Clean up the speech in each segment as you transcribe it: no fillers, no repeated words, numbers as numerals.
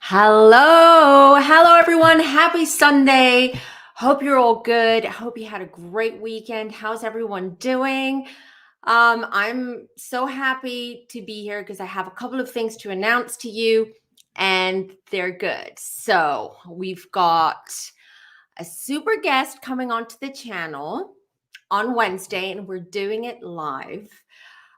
Hello everyone. Happy Sunday. Hope you're all good. Hope you had a great weekend. How's everyone doing? I'm so happy to be here because I have a couple of things to announce to you, and they're good. So we've got a super guest coming onto the channel on Wednesday, and we're doing it live.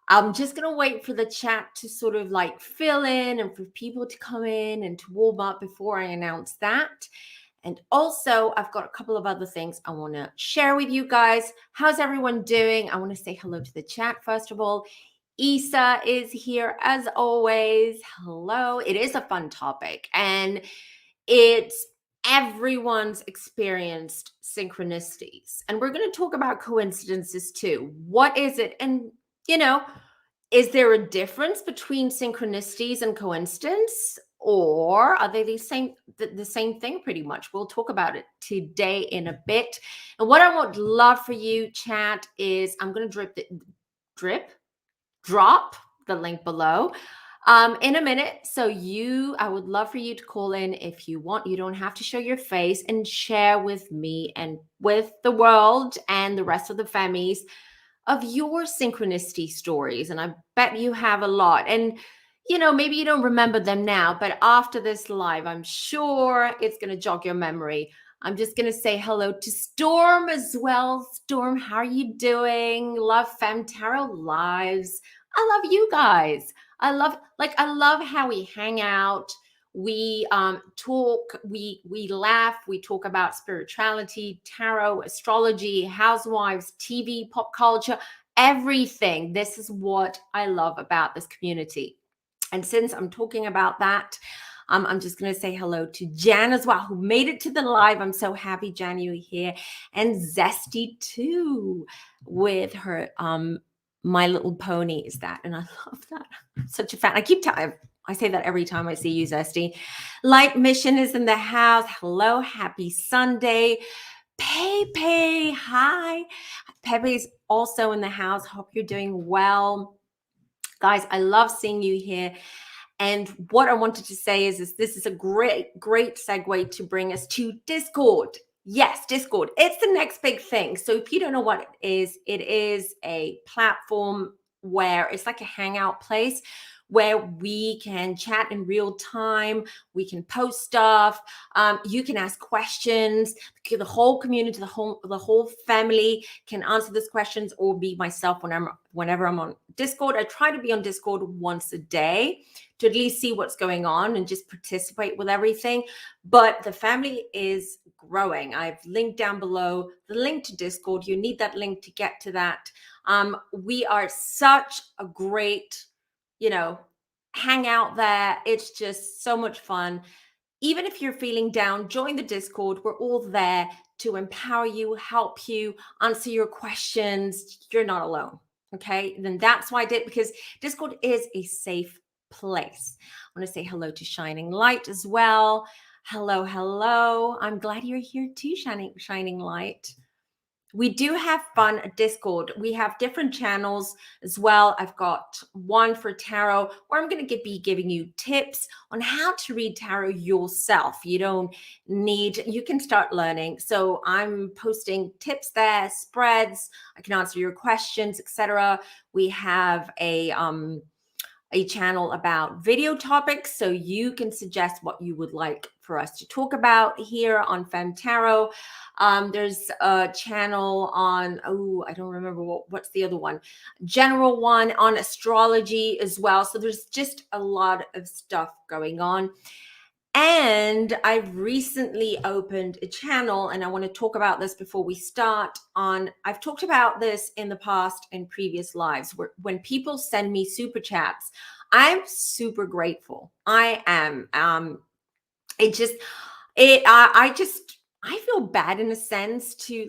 I'm just going to wait for the chat to sort of like fill in and for people to come in and to warm up before I announce that. And also, I've got a couple of other things I want to share with you guys. How's everyone doing? I want to say hello to the chat, first of all. Isa is here as always. Hello. It is a fun topic, and it's everyone's experienced synchronicities. And we're going to talk about coincidences too. What is it? And, you know, is there a difference between synchronicities and coincidence, or are they the same thing pretty much? We'll talk about it today in a bit. And what I would love for you, chat, is I'm going to drop the link below in a minute. So I would love for you to call in if you want. You don't have to show your face, and share with me and with the world and the rest of the Femmies of your synchronicity stories. And I bet you have a lot. And, maybe you don't remember them now, but after this live, I'm sure it's going to jog your memory. I'm just going to say hello to Storm as well. Storm, how are you doing? Love Fem Tarot Lives. I love you guys. I love how we hang out. We talk, we laugh, we talk about spirituality, tarot, astrology, housewives, TV, pop culture, everything. This is what I love about this community. And since I'm talking about that, I'm just going to say hello to Jan as well, who made it to the live. I'm so happy, Jan, you're here. And Zesty too, with her My Little Pony is that. And I love that. I'm such a fan. I say that every time I see you, Zesty. Light Mission is in the house. Hello, happy Sunday. Pepe, hi. Pepe's also in the house. Hope you're doing well. Guys, I love seeing you here. And what I wanted to say is this is a great segue to bring us to Discord. Yes, Discord. It's the next big thing. So if you don't know what it is a platform where it's like a hangout place where we can chat in real time. We can post stuff. You can ask questions. The whole community, the whole family can answer those questions, or be myself whenever I'm on Discord. I try to be on Discord once a day to at least see what's going on and just participate with everything. But the family is growing. I've linked down below the link to Discord. You need that link to get to that. We are such a great, hang out there. It's just so much fun. Even if you're feeling down, join the Discord. We're all there to empower you, help you, answer your questions. You're not alone. Okay, then that's why I did, because Discord is a safe place. I want to say hello to Shining Light as well. Hello. I'm glad you're here too, Shining Light. We do have fun at Discord. We have different channels as well. I've got one for tarot where I'm going to be giving you tips on how to read tarot yourself. You can start learning. So I'm posting tips there, spreads. I can answer your questions, etc. We have a channel about video topics, so you can suggest what you would like for us to talk about here on Fem Tarot. There's a channel on, I don't remember what's the other one, general one on astrology as well. So there's just a lot of stuff going on. And I've recently opened a channel, and I want to talk about this before we start on. I've talked about this in the past in previous lives, where when people send me super chats, I'm super grateful. I am. I feel bad in a sense to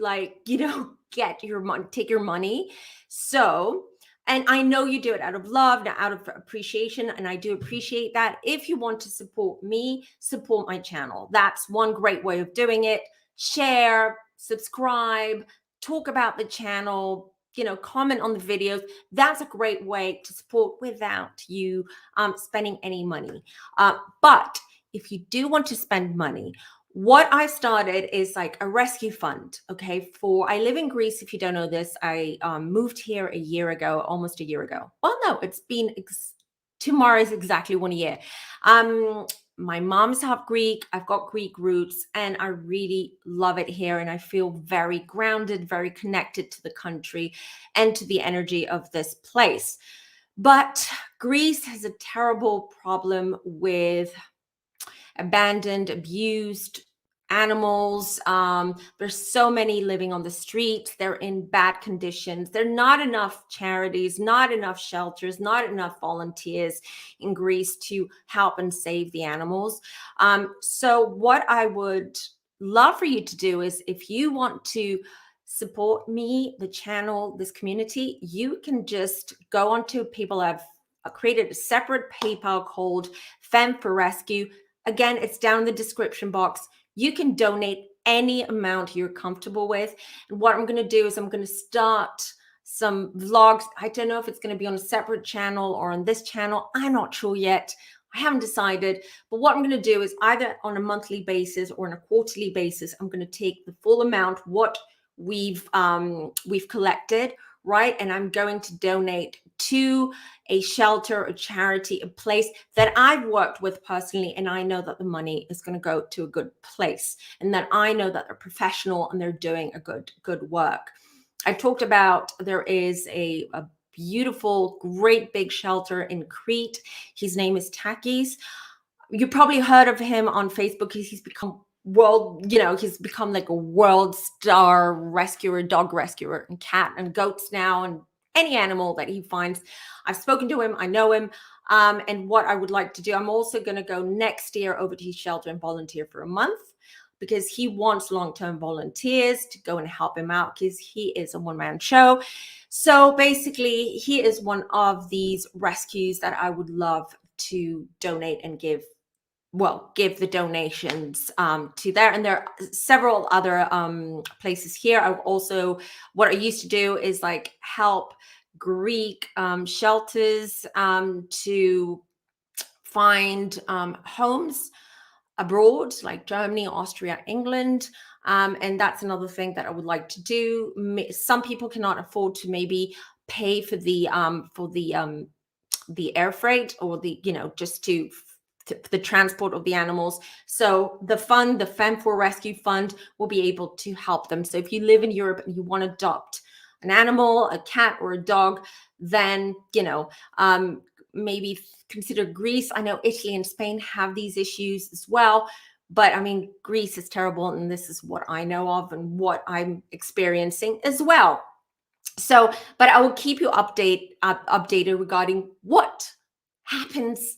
get your money, take your money. So, and I know you do it out of love, out of appreciation. And I do appreciate that. If you want to support me, support my channel. That's one great way of doing it. Share, subscribe, talk about the channel, comment on the videos. That's a great way to support without you spending any money. But if you do want to spend money, what I started is like a rescue fund. Okay. I live in Greece. If you don't know this, I moved here a year ago, almost a year ago. Well, no, it's been, tomorrow is exactly 1 year. Um, my mom's half Greek. I've got Greek roots and I really love it here. And I feel very grounded, very connected to the country and to the energy of this place. But Greece has a terrible problem with abandoned, abused animals. There's so many living on the streets. They're in bad conditions. There are not enough charities, not enough shelters, not enough volunteers in Greece to help and save the animals. So what I would love for you to do is, if you want to support me, the channel, this community, you can just go onto people. I've created a separate PayPal called Fem for Rescue. Again, it's down in the description box. You can donate any amount you're comfortable with. And what I'm going to do is I'm going to start some vlogs. I don't know if it's going to be on a separate channel or on this channel. I'm not sure yet. I haven't decided. But what I'm going to do is, either on a monthly basis or on a quarterly basis, I'm going to take the full amount, what we've collected, right? And I'm going to donate to a shelter, a charity, a place that I've worked with personally, and I know that the money is going to go to a good place, and that I know that they're professional and they're doing a good work. I talked about, there is a beautiful, great big shelter in Crete. His name is Takis. You probably heard of him on Facebook. He's become he's become like a world star rescuer, dog rescuer, and cat and goats now, and any animal that he finds. I've spoken to him. I know him. And what I would like to do, I'm also going to go next year over to his shelter and volunteer for a month, because he wants long-term volunteers to go and help him out, because he is a one-man show. So basically, he is one of these rescues that I would love to donate and give the donations to there. And there are several other places here. What I used to do is like help Greek shelters to find homes abroad, like Germany, Austria, England. And that's another thing that I would like to do. Some people cannot afford to maybe pay for the air freight, or just to the transport of the animals. So the fund, the Fem for Rescue Fund, will be able to help them. So if you live in Europe and you want to adopt an animal, a cat or a dog, then maybe consider Greece. I know Italy and Spain have these issues as well, but I mean, Greece is terrible, and this is what I know of and what I'm experiencing as well. So, but I will keep you updated regarding what happens,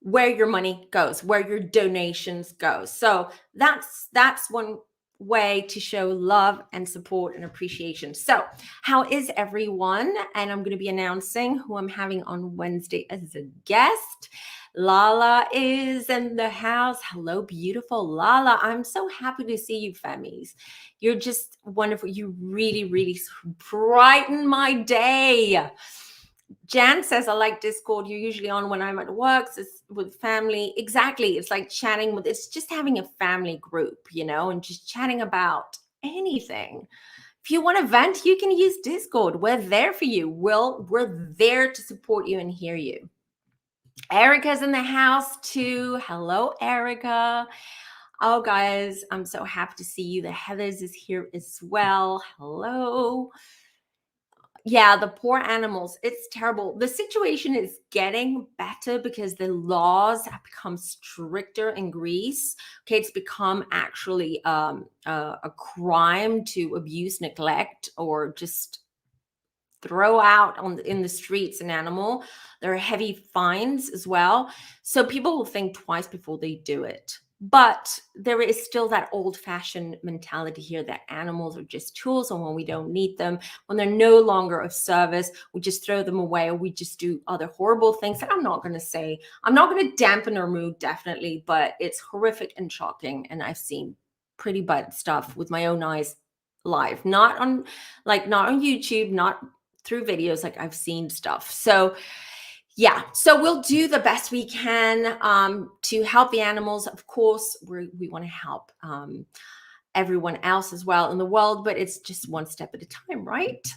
where your money goes, where your donations go. So that's one way to show love and support and appreciation. So how is everyone? And I'm going to be announcing who I'm having on Wednesday as a guest. Lala is in the house. Hello, beautiful Lala. I'm so happy to see you, Femmies. You're just wonderful. You really, really brighten my day. Jan says, I like Discord. You're usually on when I'm at work, so with family. Exactly. It's like chatting with, it's just having a family group, and just chatting about anything. If you want to vent, you can use Discord. We're there for you. We're there to support you and hear you. Erica's in the house too. Hello, Erica. Oh, guys, I'm so happy to see you. The Heathers is here as well. Hello. Yeah, the poor animals. It's terrible. The situation is getting better because the laws have become stricter in Greece. Okay, it's become actually a crime to abuse, neglect, or just throw out in the streets an animal. There are heavy fines as well. So people will think twice before they do it. But there is still that old-fashioned mentality here that animals are just tools, and when we don't need them, when they're no longer of service, we just throw them away, or we just do other horrible things that I'm not going to say. I'm not going to dampen our mood, definitely, but it's horrific and shocking, and I've seen pretty bad stuff with my own eyes live, not on YouTube, not through videos. Like, I've seen stuff. So Yeah, so we'll do the best we can to help the animals. Of course, we want to help everyone else as well in the world, but it's just one step at a time, right?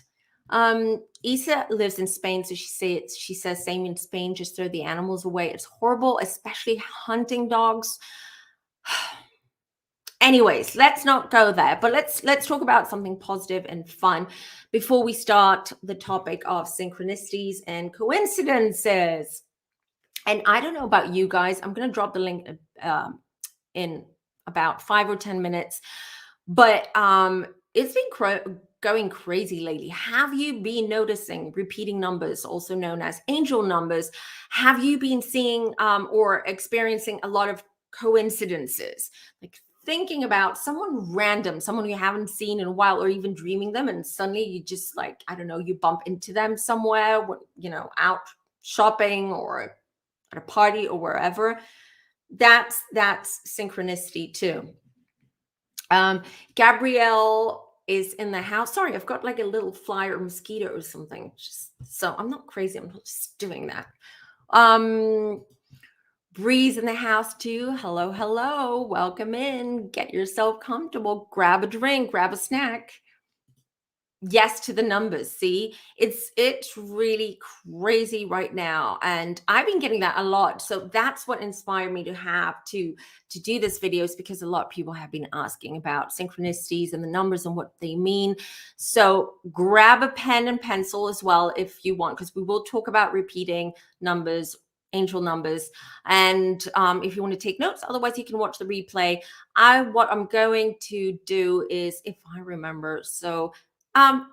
Isa lives in Spain, so she says same in Spain. Just throw the animals away. It's horrible, especially hunting dogs. Anyways, let's not go there, but let's talk about something positive and fun before we start the topic of synchronicities and coincidences. And I don't know about you guys. I'm going to drop the link in about 5 or 10 minutes. But it's been going crazy lately. Have you been noticing repeating numbers, also known as angel numbers? Have you been seeing or experiencing a lot of coincidences? Like thinking about someone random, someone you haven't seen in a while, or even dreaming them, and suddenly you just like, I don't know, you bump into them somewhere, out shopping or at a party or wherever. That's synchronicity too. Gabrielle is in the house. Sorry, I've got like a little fly or mosquito or something. So I'm not crazy. I'm just doing that. Bree's in the house too. Hello, hello. Welcome in. Get yourself comfortable. Grab a drink, grab a snack. Yes to the numbers. See, it's really crazy right now, and I've been getting that a lot. So that's what inspired me to do this video, is because a lot of people have been asking about synchronicities and the numbers and what they mean. So grab a pen and pencil as well if you want, because we will talk about repeating numbers, angel numbers, and if you want to take notes, otherwise you can watch the replay. What I'm going to do is, if I remember, so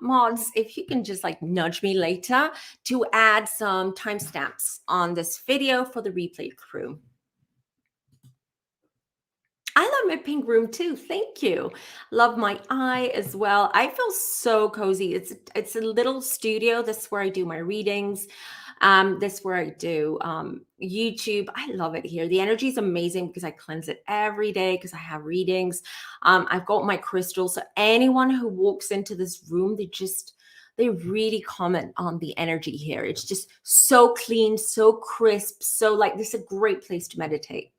mods, if you can just like nudge me later to add some timestamps on this video for the replay crew. I love my pink room too. Thank you. Love my eye as well. I feel so cozy. It's a little studio. This is where I do my readings. This is where I do YouTube. I love it here. The energy is amazing because I cleanse it every day because I have readings. I've got my crystals. So anyone who walks into this room, they really comment on the energy here. It's just so clean, so crisp. So like, this is a great place to meditate.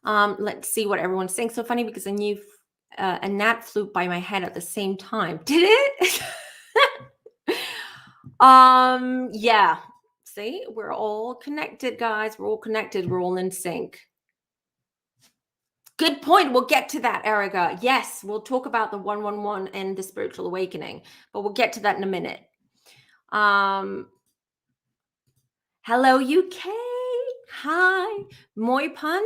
Let's see what everyone's saying. So funny because I knew a gnat flew by my head at the same time. Did it? Yeah. See, we're all connected, guys. We're all connected. We're all in sync. Good point. We'll get to that, Erica. Yes, we'll talk about the 111 and the spiritual awakening, but we'll get to that in a minute. Hello, UK. Hi. Moipan.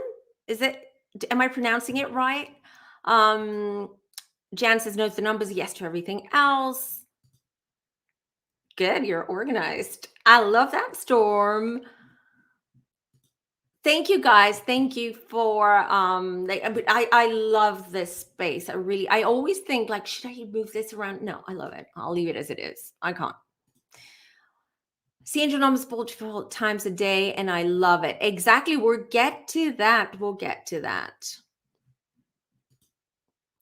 Am I pronouncing it right? Jan says no to the numbers, yes to everything else. Good, you're organized. I love that, Storm. Thank you, guys. Thank you for I love this space. I always think like, should I move this around? No, I love it. I'll leave it as it is. I can't. See angel numbers multiple times a day, and I love it. Exactly. We'll get to that. We'll get to that.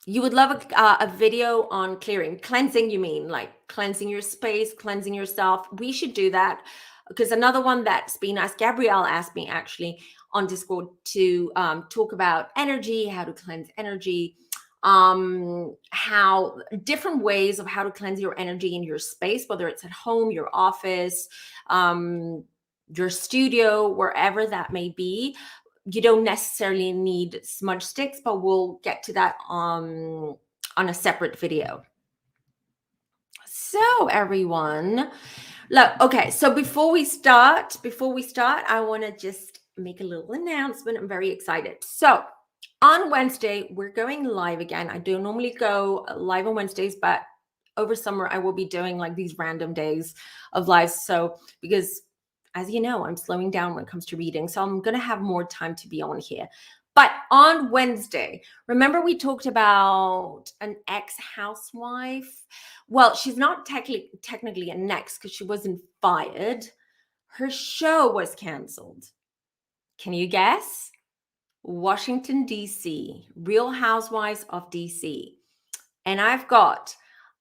You would love a video on cleansing, you mean like cleansing your space, cleansing yourself. We should do that, because another one that's been asked, Gabrielle asked me actually on Discord to talk about energy, how to cleanse energy, how different ways of how to cleanse your energy in your space, whether it's at home, your office, your studio, wherever that may be. You don't necessarily need smudge sticks, but we'll get to that on a separate video. So everyone, look, okay. So before we start, I want to just make a little announcement. I'm very excited. So on Wednesday, we're going live again. I don't normally go live on Wednesdays, but over summer, I will be doing like these random days of live. So because, as you know, I'm slowing down when it comes to reading. So I'm going to have more time to be on here. But on Wednesday, remember we talked about an ex-housewife? Well, she's not technically an ex because she wasn't fired. Her show was canceled. Can you guess? Washington, D.C., Real Housewives of D.C. And I've got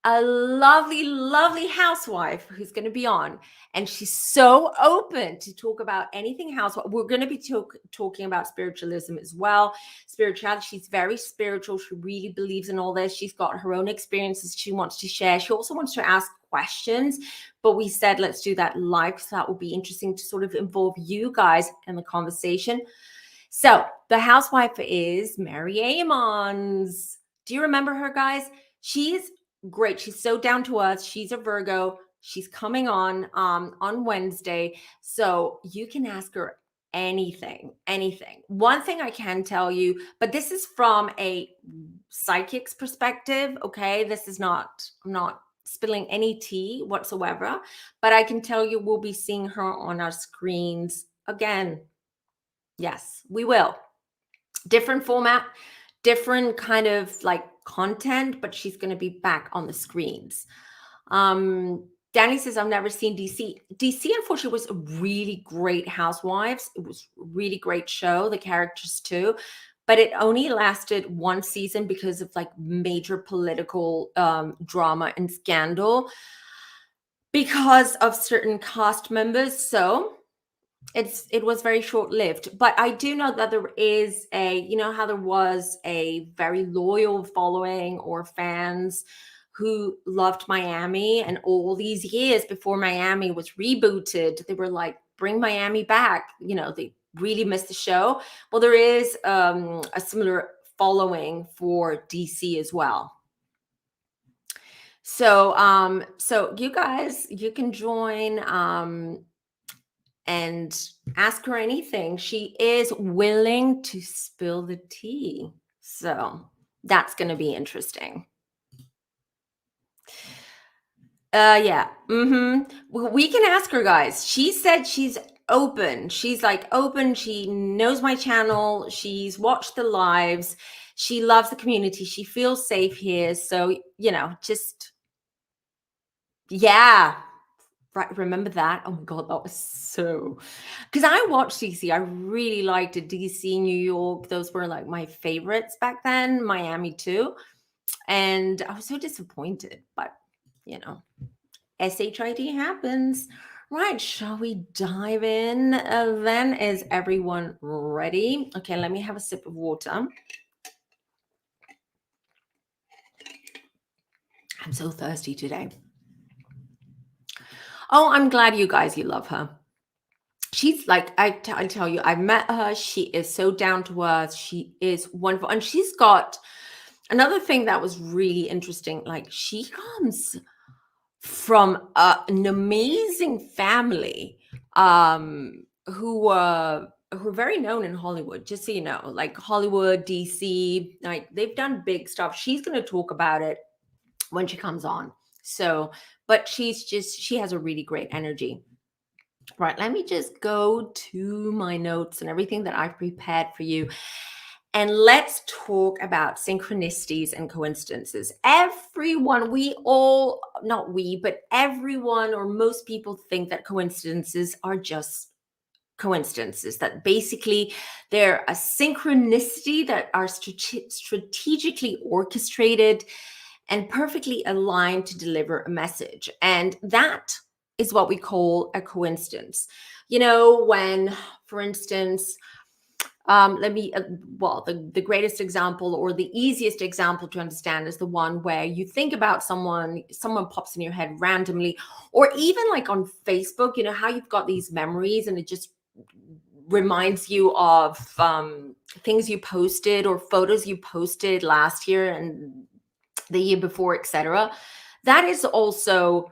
a lovely, lovely housewife who's going to be on, and she's so open to talk about anything housewife. We're going to be talking about spiritualism as well. Spirituality. She's very spiritual. She really believes in all this. She's got her own experiences she wants to share. She also wants to ask questions, but we said let's do that live, so that will be interesting to sort of involve you guys in the conversation. So the housewife is Mary Amons. Do you remember her, guys? She's great. She's so down to earth. She's a Virgo. She's coming on Wednesday. So you can ask her anything. One thing I can tell you, but this is from a psychic's perspective. Okay. I'm not spilling any tea whatsoever, but I can tell you we'll be seeing her on our screens again. Yes, we will. Different format, different kind of like content, but she's going to be back on the screens. Danny says, I've never seen DC. DC, unfortunately, was a really great Housewives. It was a really great show, the characters too, but it only lasted one season because of like major political drama and scandal because of certain cast members. So it was very short-lived, but I do know that there is how there was a very loyal following or fans who loved Miami, and all these years before Miami was rebooted, they were like, bring Miami back. They really missed the show. Well, there is a similar following for DC as well. So you guys, you can join and ask her anything. She is willing to spill the tea. So that's going to be interesting. Yeah. We can ask her, guys. She said she's open. She's like open. She knows my channel. She's watched the lives. She loves the community. She feels safe here. So, just, yeah. Right, remember that? Oh my God, that was so... Because I watched DC. I really liked it. DC, New York, those were like my favorites back then. Miami too. And I was so disappointed, but SHID happens. Right, shall we dive in then? Is everyone ready? Okay, let me have a sip of water. I'm so thirsty today. Oh, I'm glad you love her. She's like, I tell you, I met her. She is so down to earth. She is wonderful. And she's got another thing that was really interesting. Like, she comes from an amazing family who are very known in Hollywood, just so you know, like Hollywood, DC, like they've done big stuff. She's going to talk about it when she comes on. So, but she has a really great energy. Right, let me just go to my notes and everything that I've prepared for you. And let's talk about synchronicities and coincidences. Everyone, but everyone or most people think that coincidences are just coincidences, that basically they're a synchronicity that are strategically orchestrated and perfectly aligned to deliver a message. And that is what we call a coincidence. When, for instance, the greatest example or the easiest example to understand is the one where you think about someone pops in your head randomly, or even like on Facebook, how you've got these memories and it just reminds you of things you posted or photos you posted last year and the year before, etc. That is also,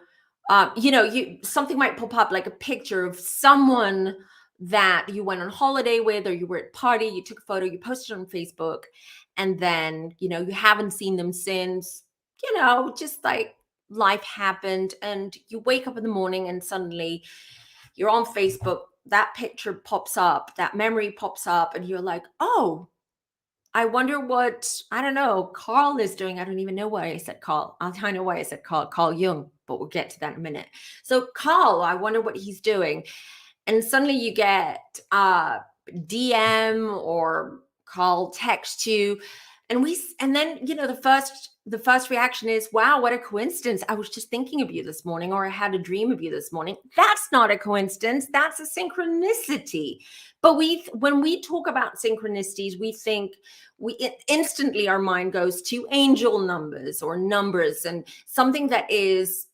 something might pop up, like a picture of someone that you went on holiday with, or you were at a party, you took a photo, you posted on Facebook, and then, you haven't seen them since, just like life happened, and you wake up in the morning and suddenly you're on Facebook, that picture pops up, that memory pops up, and you're like, oh, I wonder what, I don't know, Carl is doing. I don't even know why I said Carl. I know why I said Carl Jung, but we'll get to that in a minute. So Carl, I wonder what he's doing. And suddenly you get DM or Carl text you. And then, the first reaction is, wow, what a coincidence. I was just thinking of you this morning, or I had a dream of you this morning. That's not a coincidence. That's a synchronicity. But when we talk about synchronicities, we think instantly our mind goes to angel numbers or numbers, and something that is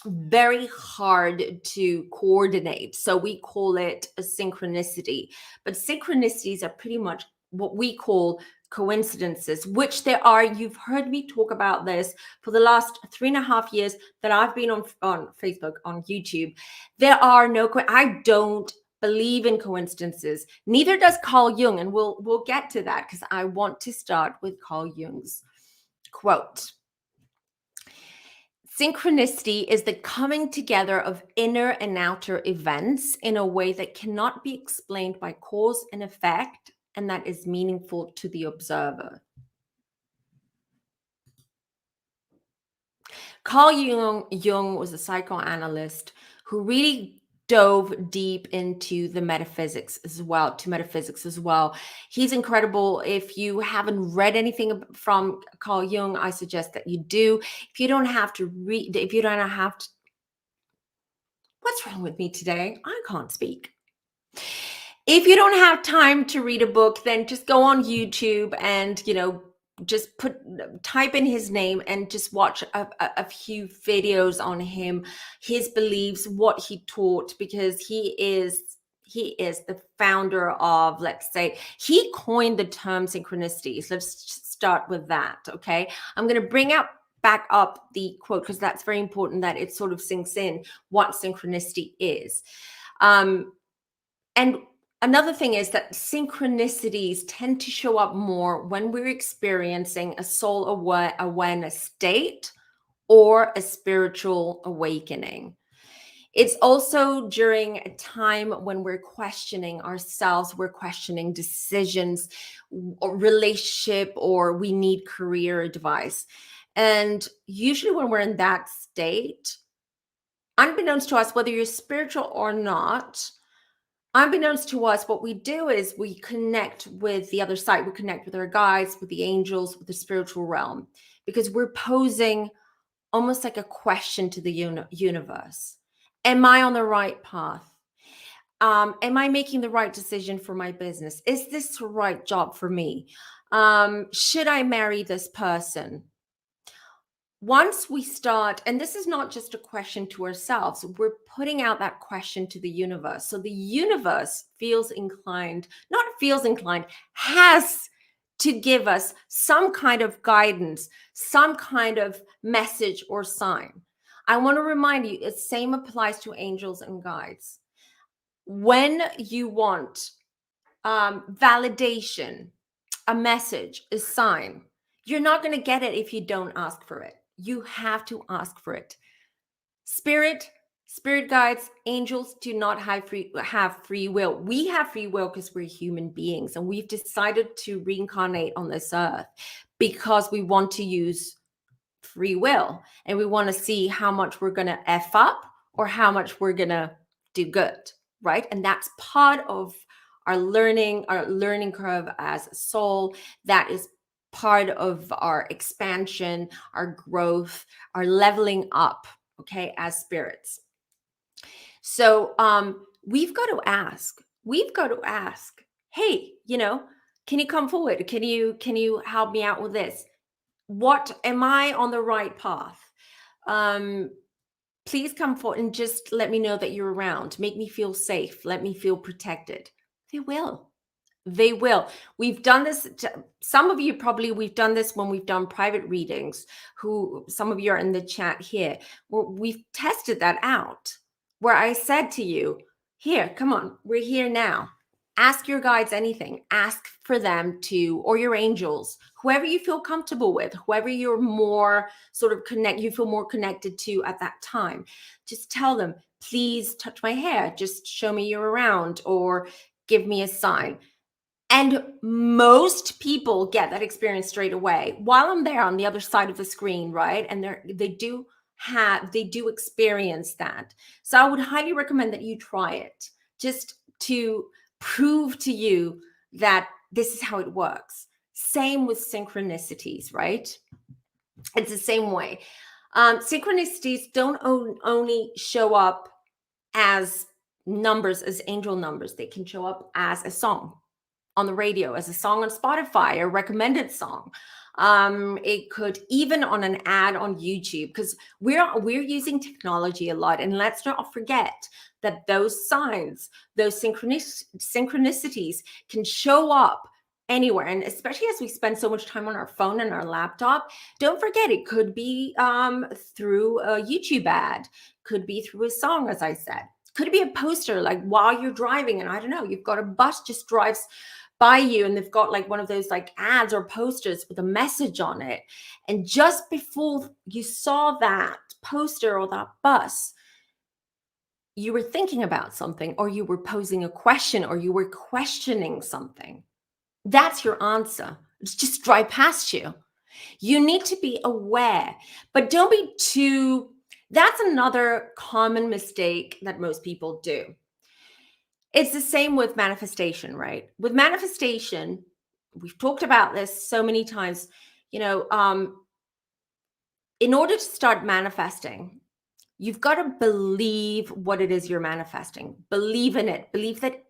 very hard to coordinate. So we call it a synchronicity. But synchronicities are pretty much what we call coincidences, which there are. You've heard me talk about this for the last 3.5 years that I've been on Facebook, on YouTube. There are I don't believe in coincidences. Neither does Carl Jung. And we'll get to that, because I want to start with Carl Jung's quote. Synchronicity is the coming together of inner and outer events in a way that cannot be explained by cause and effect, and that is meaningful to the observer. Carl Jung was a psychoanalyst who really dove deep into the metaphysics as well. He's incredible. If you haven't read anything from Carl Jung, I suggest that you do. If you don't have to read, if you don't have to, what's wrong with me today? I can't speak. If you don't have time to read a book, then just go on YouTube and, just type in his name and just watch a few videos on him, his beliefs, what he taught, because he is the founder of, let's say, he coined the term synchronicities. Let's start with that. Okay. I'm going to back up the quote, because that's very important that it sort of sinks in what synchronicity is. And another thing is that synchronicities tend to show up more when we're experiencing a soul awareness state or a spiritual awakening. It's also during a time when we're questioning ourselves, we're questioning decisions or relationship, or we need career advice. And usually when we're in that state, unbeknownst to us, whether you're spiritual or not, unbeknownst to us, what we do is we connect with the other side. We connect with our guides, with the angels, with the spiritual realm, because we're posing almost like a question to the universe. Am I on the right path? Am I making the right decision for my business? Is this the right job for me? Should I marry this person? Once we start, and this is not just a question to ourselves, we're putting out that question to the universe. So the universe has to give us some kind of guidance, some kind of message or sign. I want to remind you, the same applies to angels and guides. When you want validation, a message, a sign, you're not going to get it if you don't ask for it. You have to ask for it. Spirit guides, angels do not have free will. We have free will because we're human beings, and we've decided to reincarnate on this earth because we want to use free will, and we want to see how much we're going to F up or how much we're going to do good, right? And that's part of our learning curve as a soul. That is part of our expansion, our growth, our leveling up, okay, as spirits. So we've got to ask, hey, can you come forward? Can you help me out with this? What, am I on the right path? Please come forward and just let me know that you're around. Make me feel safe. Let me feel protected. They will. We've done this. Some of you probably, we've done this when we've done private readings, some of you are in the chat here. We've tested that out, where I said to you, here, come on, we're here now. Ask your guides anything. Ask for them to, or your angels, whoever you feel comfortable with, whoever you're more you feel more connected to at that time. Just tell them, please touch my hair. Just show me you're around, or give me a sign. And most people get that experience straight away while I'm there on the other side of the screen, right? And they do experience that. So I would highly recommend that you try it, just to prove to you that this is how it works. Same with synchronicities, right? It's the same way. Synchronicities don't only show up as numbers, as angel numbers. They can show up as a song on the radio, as a song on Spotify, a recommended song. It could even on an ad on YouTube, because we're using technology a lot. And let's not forget that those signs, those synchronicities can show up anywhere. And especially as we spend so much time on our phone and our laptop, don't forget it could be through a YouTube ad, could be through a song, as I said. Could be a poster, like while you're driving, and I don't know, you've got a bus just drives by you and they've got like one of those like ads or posters with a message on it. And just before you saw that poster or that bus, you were thinking about something, or you were posing a question, or you were questioning something. That's your answer. It's just drive past you. You need to be aware, but don't be too. That's another common mistake that most people do. It's the same with manifestation, right? With manifestation, we've talked about this so many times. You know, in order to start manifesting, you've got to believe what it is you're manifesting. Believe in it. Believe that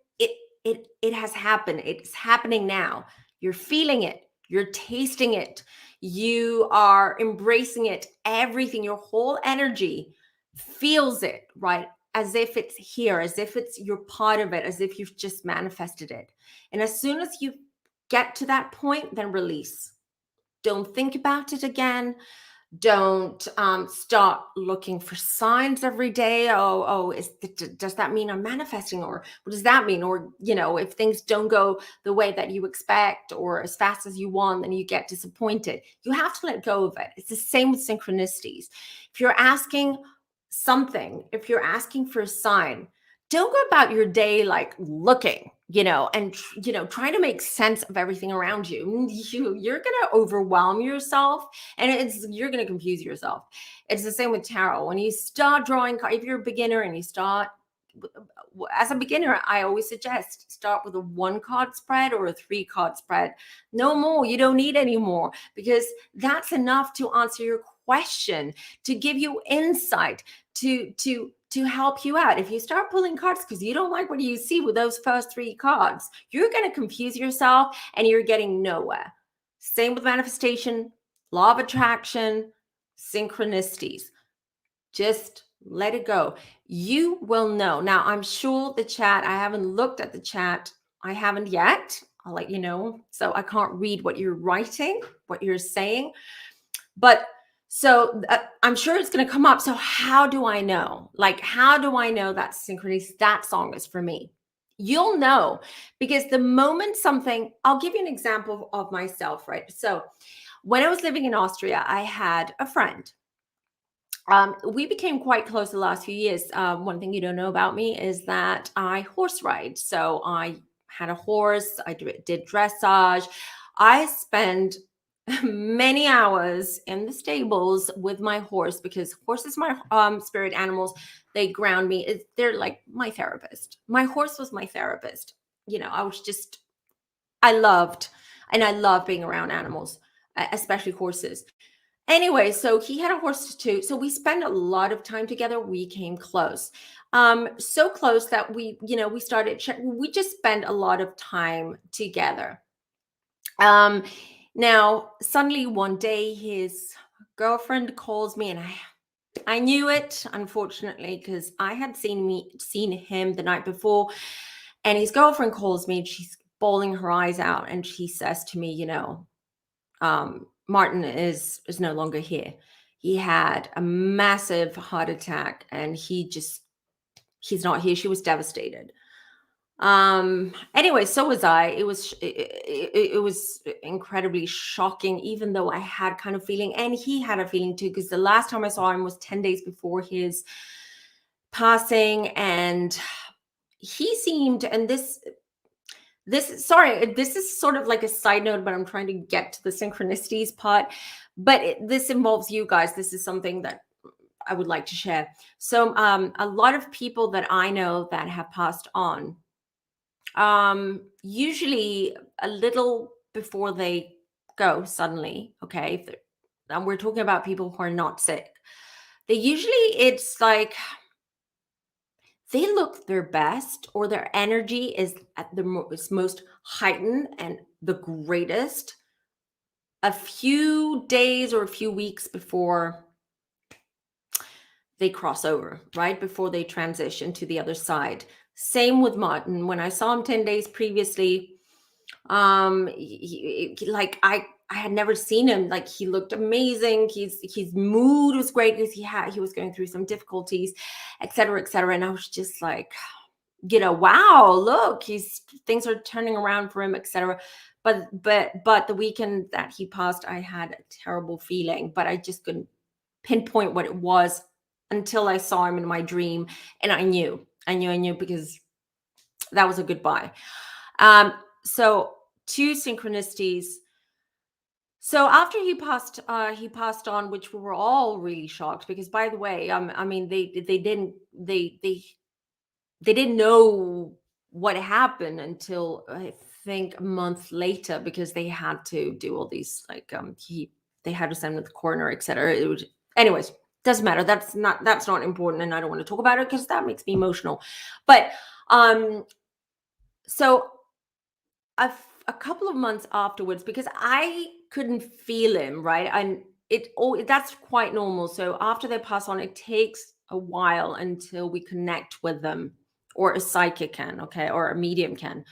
it has happened. It's happening now. You're feeling it. You're tasting it. You are embracing it. Everything, your whole energy feels it, right? As if it's here, as if it's you're part of it, as if you've just manifested it. And as soon as you get to that point, then release. Don't think about it again. Don't start looking for signs every day. Does that mean I'm manifesting, or what does that mean? Or, if things don't go the way that you expect or as fast as you want, then you get disappointed. You have to let go of it. It's the same with synchronicities. If you're asking something, if you're asking for a sign, don't go about your day like looking, and trying to make sense of everything around you. You're going to overwhelm yourself, and you're going to confuse yourself. It's the same with tarot. When you start drawing, if you're a beginner and you start as a beginner, I always suggest start with a 1-card spread or a 3-card spread. No more. You don't need any more, because that's enough to answer your question, to give you insight, to help you out. If you start pulling cards because you don't like what you see with those first 3 cards, you're going to confuse yourself and you're getting nowhere. Same with manifestation, law of attraction, synchronicities. Just let it go. You will know. Now, I'm sure the chat, I haven't looked at the chat. I haven't yet. I'll let you know. So I can't read what you're writing, what you're saying. But so I'm sure it's going to come up. So how do I know? Like, how do I know that synchronicity, that song is for me? You'll know, because the moment something, I'll give you an example of myself, right? So when I was living in Austria, I had a friend. We became quite close the last few years. One thing you don't know about me is that I horse ride. So I had a horse. I did dressage. I spent many hours in the stables with my horse, because horses, my spirit animals, they ground me. They're like my therapist. My horse was my therapist. I loved being around animals, especially horses. Anyway, so he had a horse too. So we spent a lot of time together. We came close. So close that we started, we just spent a lot of time together. Now, suddenly one day his girlfriend calls me, and I knew it, unfortunately, because I had seen him the night before, and his girlfriend calls me and she's bawling her eyes out, and she says to me, Martin is no longer here. He had a massive heart attack and he's not here. She was devastated. Anyway, so was I. It was incredibly shocking, even though I had kind of feeling, and he had a feeling too, because the last time I saw him was 10 days before his passing, and he seemed, and this is sort of like a side note, but I'm trying to get to the synchronicities part. But this involves you guys. This is something that I would like to share. So a lot of people that I know that have passed on, usually a little before they go suddenly, okay? And we're talking about people who are not sick. They usually, it's like they look their best, or their energy is at the most heightened and the greatest a few days or a few weeks before they cross over, right? Before they transition to the other side. Same with Martin. When I saw him 10 days previously, like I had never seen him. Like, he looked amazing. His mood was great because he was going through some difficulties, et cetera, et cetera. And I was just like, wow, look, things are turning around for him, et cetera. But the weekend that he passed, I had a terrible feeling, but I just couldn't pinpoint what it was until I saw him in my dream, and I knew because that was a goodbye. So, two synchronicities. So after he passed on, which we were all really shocked because, by the way, I mean, they didn't know what happened until I think a month later, because they had to do all these, like, they had to send him to the coroner, etc. It was, anyways, doesn't matter. That's not important, and I don't want to talk about it because that makes me emotional. But so a couple of months afterwards, because I couldn't feel him, right? And that's quite normal. So after they pass on, it takes a while until we connect with them, or a psychic can, okay, or a medium can.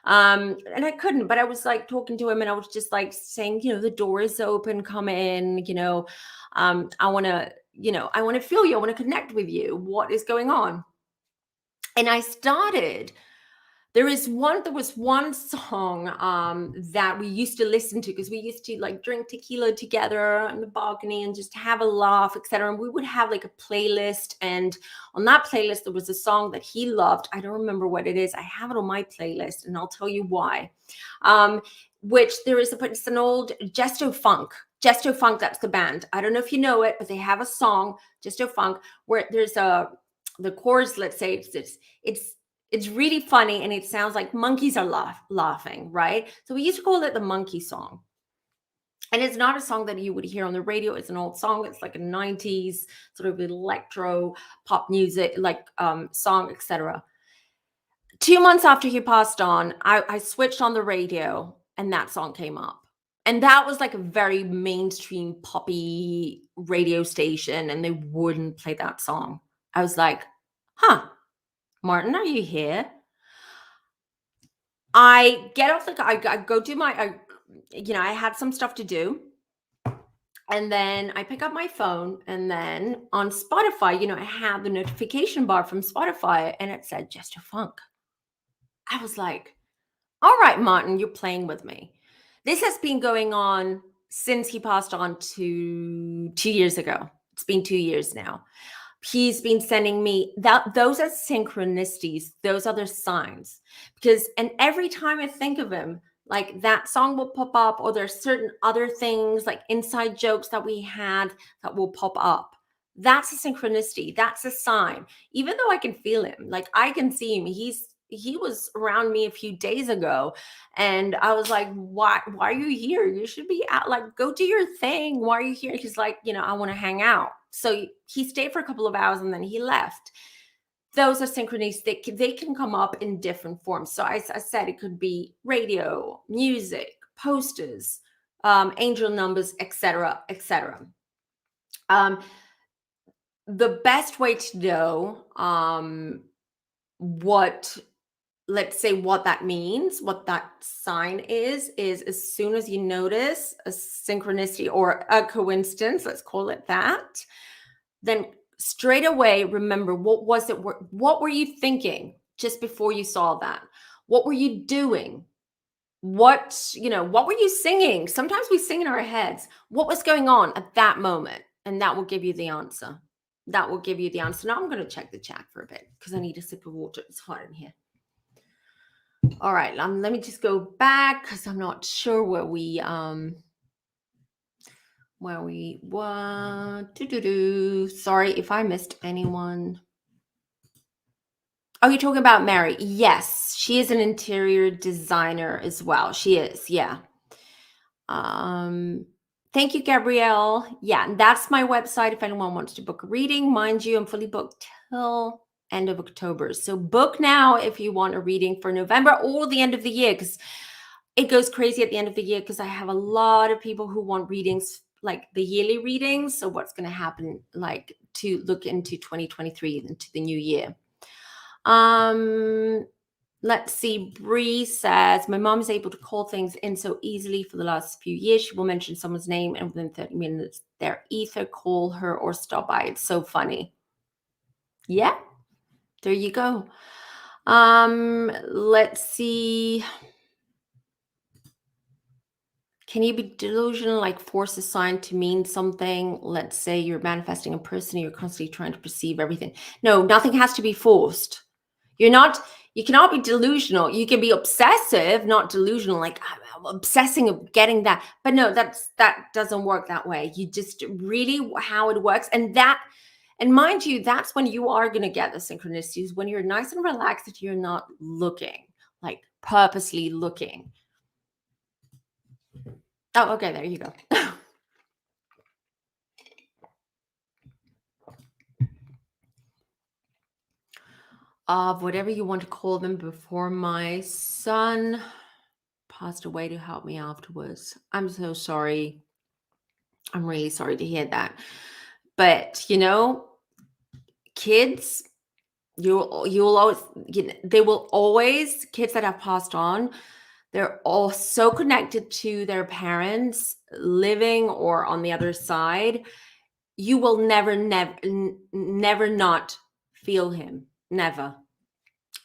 And I couldn't, but I was like talking to him, and I was just like saying, the door is open, come in, I want to feel you, I want to connect with you. What is going on? And there was one song that we used to listen to, because we used to like drink tequila together on the balcony and just have a laugh, etc. And we would have like a playlist, and on that playlist there was a song that he loved. I don't remember what it is. I have it on my playlist, and I'll tell you why. Which it's an old Gesto Funk. Gesto Funk, that's the band. I don't know if you know it, but they have a song, Gesto Funk, where there's the chorus. Let's say it's really funny, and it sounds like monkeys are laughing, right? So we used to call it the monkey song. And it's not a song that you would hear on the radio. It's an old song. It's like a 90s sort of electro pop music, like song, etc. 2 months after he passed on, I switched on the radio, and that song came up. And that was like a very mainstream poppy radio station, and they wouldn't play that song. I was like, huh, Martin, are you here? I get off I go do I had some stuff to do. And then I pick up my phone, and then on Spotify, I had the notification bar from Spotify, and it said Just a Funk. I was like, all right, Martin, you're playing with me. This has been going on since he passed on 2 years ago. It's been 2 years now. He's been sending me those are synchronicities. Those are the signs. And every time I think of him, like, that song will pop up, or there's certain other things like inside jokes that we had that will pop up. That's a synchronicity. That's a sign. Even though I can feel him, like, I can see him. He was around me a few days ago, and I was like, why are you here? You should be out, like, go do your thing. Why are you here? He's like, I want to hang out. So he stayed for a couple of hours, and then he left. Those are synchronistic. They can come up in different forms. So I said it could be radio, music, posters, angel numbers, etc., etc. The best way to know what that means, what that sign is as soon as you notice a synchronicity or a coincidence, let's call it that, then straight away remember, what was it? What were you thinking just before you saw that? What were you doing? What were you singing? Sometimes we sing in our heads. What was going on at that moment? And that will give you the answer. Now I'm going to check the chat for a bit because I need a sip of water. It's hot in here. All right, let me just go back because I'm not sure where we what to. Sorry if I missed anyone. Oh, you're talking about Mary? Yes, she is an interior designer as well. She is, yeah. Thank you, Gabrielle. Yeah, that's my website if anyone wants to book a reading. Mind you, I'm fully booked till end of October. So book now if you want a reading for November or the end of the year, because it goes crazy at the end of the year, because I have a lot of people who want readings, like the yearly readings. So what's going to happen, like to look into 2023, into the new year. Let's see. Bree says, my mom is able to call things in so easily for the last few years. She will mention someone's name and within 30 minutes, they're either call her or stop by. It's so funny. Yeah, there you go. Let's see. Can you be delusional, like force a sign to mean something? Let's say you're manifesting a person, you're constantly trying to perceive everything. No, nothing has to be forced. You cannot be delusional. You can be obsessive, not delusional, like I'm obsessing of getting that. But no, that doesn't work that way. You just really how it works. And mind you, that's when you are going to get the synchronicities, when you're nice and relaxed, that you're not looking, like purposely looking. Oh, okay, there you go. Of whatever you want to call them, before my son passed away to help me afterwards. I'm so sorry. I'm really sorry to hear that. But kids, you'll always, they will always, kids that have passed on, they're all so connected to their parents, living or on the other side. You will never not feel him. Never.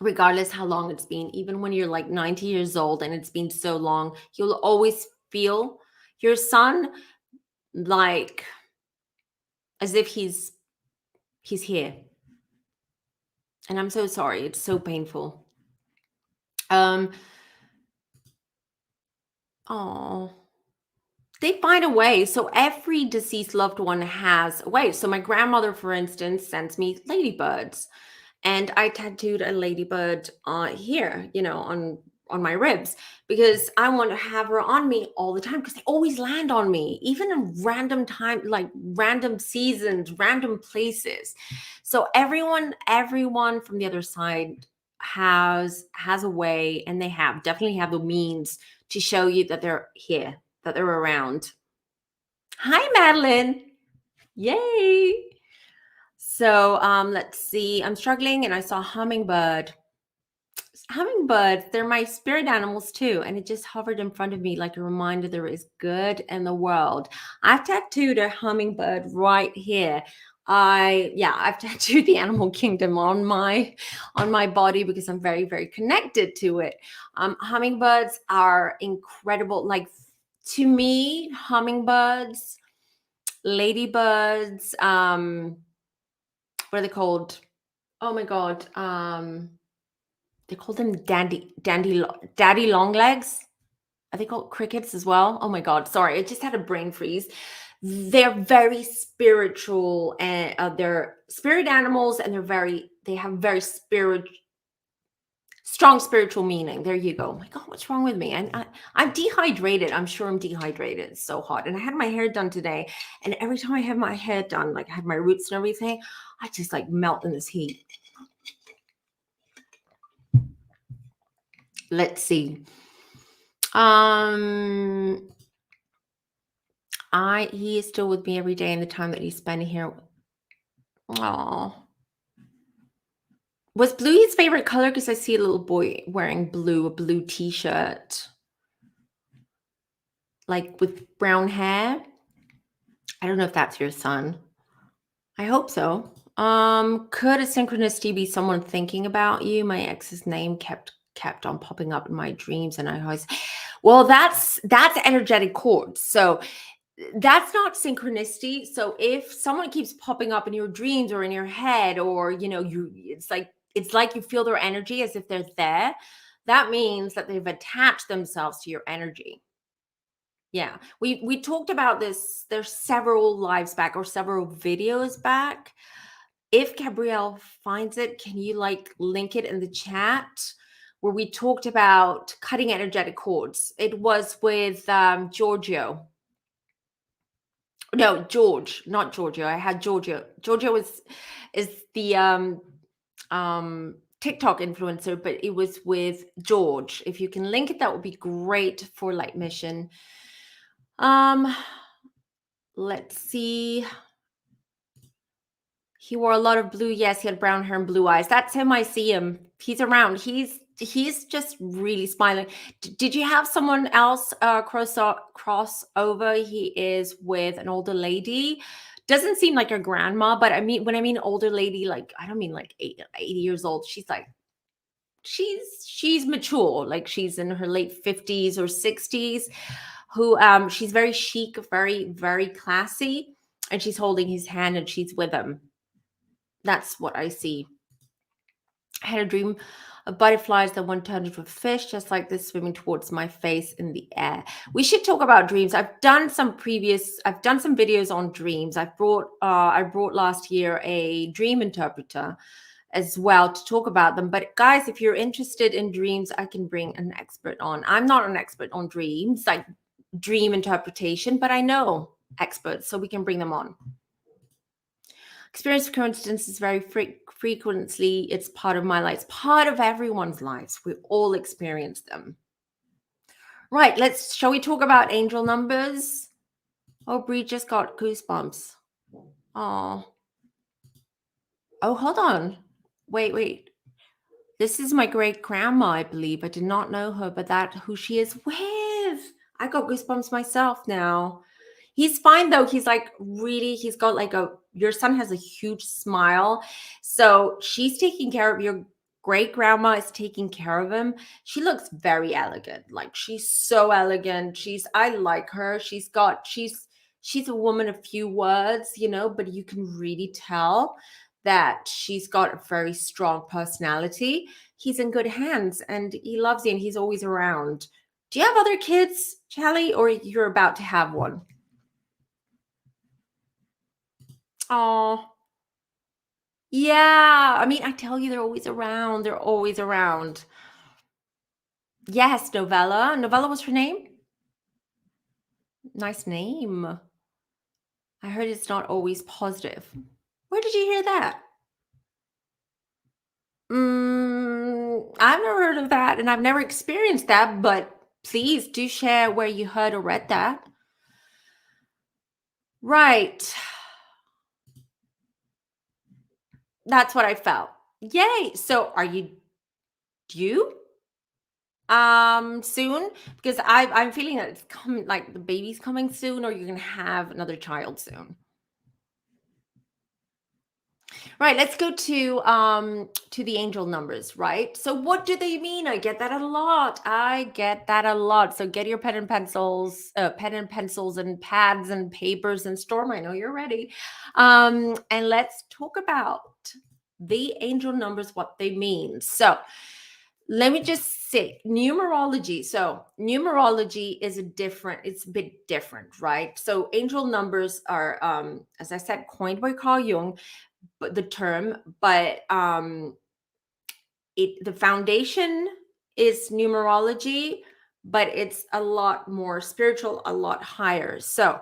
Regardless how long it's been, even when you're like 90 years old and it's been so long, you'll always feel your son, like as if he's here. And I'm so sorry. It's so painful. Oh, they find a way. So every deceased loved one has a way. So my grandmother, for instance, sends me ladybirds. And I tattooed a ladybird here, on my ribs, because I want to have her on me all the time, because they always land on me, even in random time, like random seasons, random places. So everyone from the other side has a way, and they definitely have the means to show you that they're here, that they're around. Hi, Madeline. Yay. So let's see. I'm struggling, and I saw hummingbird. Hummingbirds, they're my spirit animals too. And it just hovered in front of me like a reminder there is good in the world. I've tattooed a hummingbird right here. I've tattooed the animal kingdom on my body, because I'm very, very connected to it. Hummingbirds are incredible. Like, to me, hummingbirds, ladybirds, what are they called? Oh my God. They call them daddy long legs. Are they called crickets as well? Oh my God. Sorry. I just had a brain freeze. They're very spiritual, and they're spirit animals, and they have very strong spiritual meaning. There you go. Oh my God, what's wrong with me? I'm dehydrated. I'm sure I'm dehydrated. It's so hot. And I had my hair done today. And every time I have my hair done, like I have my roots and everything, I just like melt in this heat. Let's see. He is still with me every day, and the time that he's spending here. Oh, was blue his favorite color? Because I see a little boy wearing a blue t-shirt, like with brown hair. I don't know if that's your son. I hope so. Could a synchronicity be someone thinking about you? My ex's name kept on popping up in my dreams, and I always, well, that's energetic cords. So that's not synchronicity. So if someone keeps popping up in your dreams or in your head, or it's like you feel their energy as if they're there, that means that they've attached themselves to your energy. Yeah, we talked about this. There's several lives back, or several videos back. If Gabrielle finds it, can you like link it in the chat? where we talked about cutting energetic cords. It was with Giorgio. No, George, not Giorgio. I had Giorgio. Giorgio is the TikTok influencer, but it was with George. If you can link it, that would be great for Light Mission. Let's see. He wore a lot of blue. Yes, he had brown hair and blue eyes. That's him. I see him. He's around. He's just really smiling. Did you have someone else cross over? He is with an older lady. Doesn't seem like a grandma, but I mean, when I mean older lady, like I don't mean like 80 years old. She's like she's mature, like she's in her late 50s or 60s. Who she's very chic, very classy, and she's holding his hand and she's with him. That's what I see. I had a dream of butterflies that one turned into a fish, just like this, swimming towards my face in the air. We should talk about dreams. I've done some videos on dreams. I brought last year a dream interpreter as well to talk about them. But guys, if you're interested in dreams, I can bring an expert on. I'm not an expert on dreams, like dream interpretation, but I know experts, so we can bring them on. Experience of coincidence is very frequently, it's part of my life. It's part of everyone's lives. We all experience them. Right, shall we talk about angel numbers? Oh, Bree just got goosebumps. Oh, hold on. Wait. This is my great grandma, I believe. I did not know her, but that who she is with. I got goosebumps myself now. He's fine though. He's got like your son has a huge smile. So she's taking care of your great grandma is taking care of him. She looks very elegant. Like she's so elegant. I like her. She's a woman of few words, but you can really tell that she's got a very strong personality. He's in good hands and he loves you and he's always around. Do you have other kids, Charlie, or you're about to have one? Oh, yeah. I mean, I tell you, they're always around. They're always around. Yes, Novella. Novella was her name? Nice name. I heard it's not always positive. Where did you hear that? I've never heard of that, and I've never experienced that, but please do share where you heard or read that. Right. That's what I felt. Yay. So are you due? Soon? Because I'm feeling that it's coming, like the baby's coming soon, or you're gonna have another child soon. Right, let's go to the angel numbers, right? So what do they mean? I get that a lot. So get your pen and pencils and pads and papers and Storm. I know you're ready. And let's talk about the angel numbers, what they mean. So let me just say numerology. So numerology is it's a bit different, right? So angel numbers are, as I said, coined by Carl Jung, but the foundation is numerology, but it's a lot more spiritual, a lot higher. So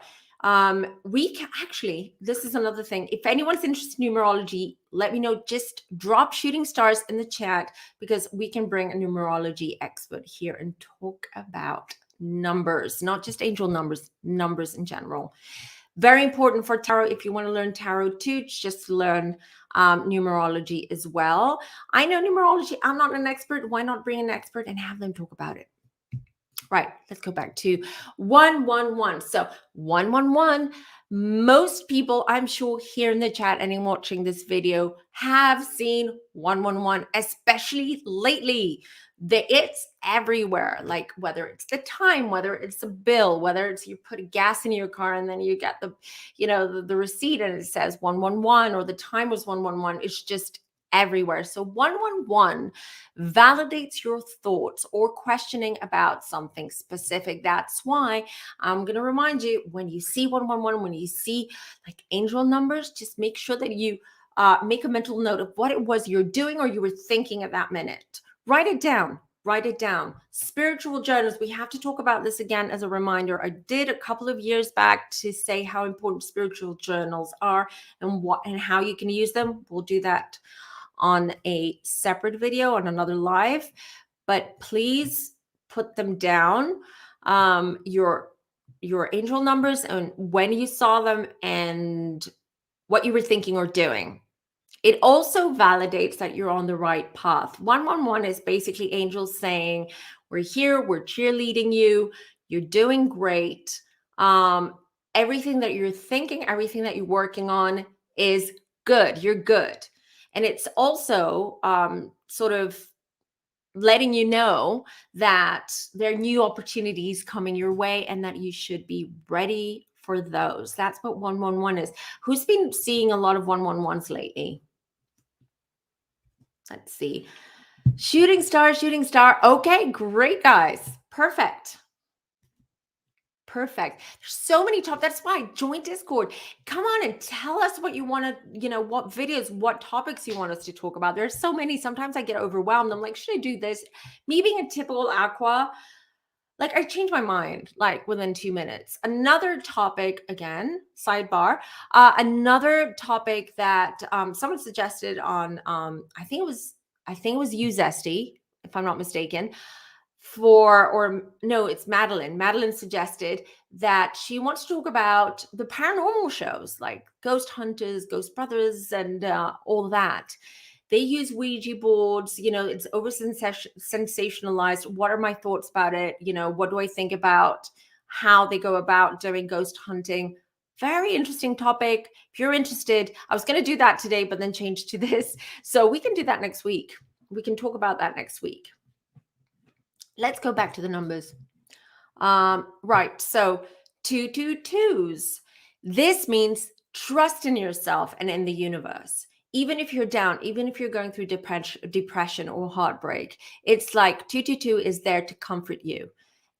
we can actually, this is another thing. If anyone's interested in numerology, let me know. Just drop shooting stars in the chat because we can bring a numerology expert here and talk about numbers, not just angel numbers, numbers in general. Very important for tarot. If you want to learn tarot too, just learn numerology as well. I know numerology. I'm not an expert. Why not bring an expert and have them talk about it? Right. Let's go back to 111. So 111. Most people, I'm sure, here in the chat and watching this video have seen 111, especially lately. It's everywhere, like whether it's the time, whether it's a bill, whether it's you put a gas in your car and then you get the receipt and it says 111 or the time was 111. It's just everywhere. So 111 validates your thoughts or questioning about something specific. That's why I'm going to remind you, when you see 111, when you see like angel numbers, just make sure that you make a mental note of what it was you're doing or you were thinking at that minute. Write it down. Write it down. Spiritual journals. We have to talk about this again as a reminder. I did a couple of years back to say how important spiritual journals are and what and how you can use them. We'll do that on a separate video on another live, but please put them down. Your angel numbers and when you saw them and what you were thinking or doing. It also validates that you're on the right path. 111 is basically angels saying, we're here, we're cheerleading you, you're doing great. Everything that you're thinking, everything that you're working on is good. You're good. And it's also sort of letting you know that there are new opportunities coming your way and that you should be ready for those. That's what 111 is. Who's been seeing a lot of 111s lately? Let's see. Shooting star, shooting star. Okay, great, guys. Perfect. Perfect. There's so many top. That's why join Discord. Come on and tell us what you want to, what videos, what topics you want us to talk about. There's so many. Sometimes I get overwhelmed. I'm like, should I do this? Me being a typical aqua, like I changed my mind like within 2 minutes. Another topic, again, sidebar, another topic that someone suggested on I think it was you, Zesty, if I'm not mistaken, or no, it's Madeline. Madeline suggested that she wants to talk about the paranormal shows like Ghost Hunters, Ghost Brothers, and all that. They use Ouija boards, it's over sensationalized. What are my thoughts about it? What do I think about how they go about doing ghost hunting? Very interesting topic. If you're interested, I was going to do that today, but then changed to this. So we can do that next week. We can talk about that next week. Let's go back to the numbers. Right. So 222s. This means trust in yourself and in the universe. Even if you're down, even if you're going through depression or heartbreak, it's like 222 is there to comfort you.